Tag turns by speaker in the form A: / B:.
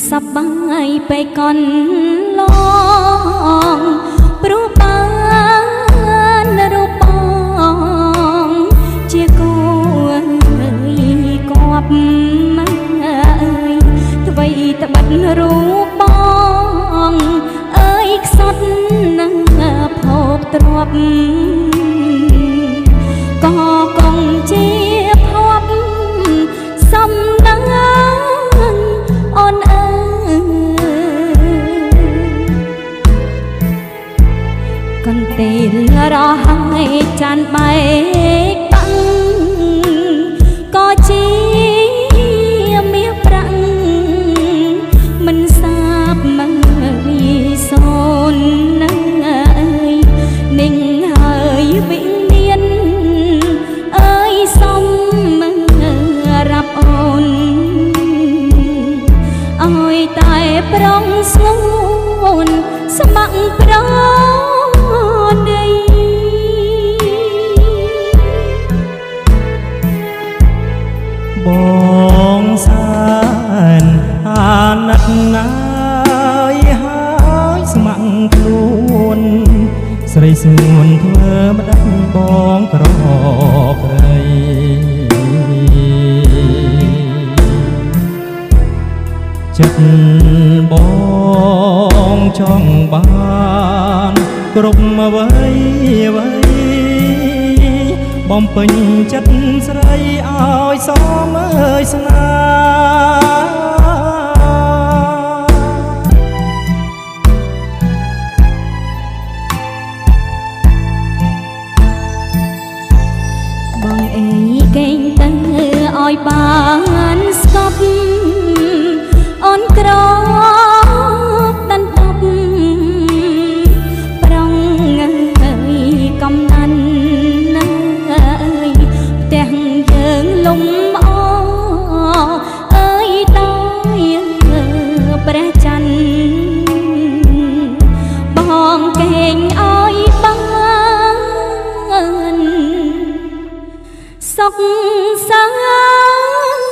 A: សប្បាយไปก่อนลองព្រោះបានរូបបងជាគូគប់ថ្វីត្បិតរូបបងអើយខ្សត់នឹងភោគទ្រព្យក៏គង់ជាភពសំណាងអូនអើយកន្ទេលរហើយចានបែកបាំងក៏ជាមាសប្រាំងមិនសាបមកសូនណាយនឹងហើយវិញ្ញាណអើយសំរាប់អូនអើយតែប្រងស្ងួនស្ម័គ្រប្រណី
B: បងសានអាណិតណាយហើយស្ម័គ្រខ្លួនស្រីសួនធ្វើម្ដេចបងក្រក្រៃចិត្តបងចង់បានគ្រប់អ្វីអ្វីបំពេញចិត្តស្រីឲ្យសមអើយស្នា
A: បងអីកេងទៅឲ្យបានស្កប់អូនក្រដណ្ដប់ប្រងអើយកំណាន់អើយផ្ទះយើងលំអអើយតើព្រះច័ន្ទបងកេងឲ្យបានសុខសាន្ត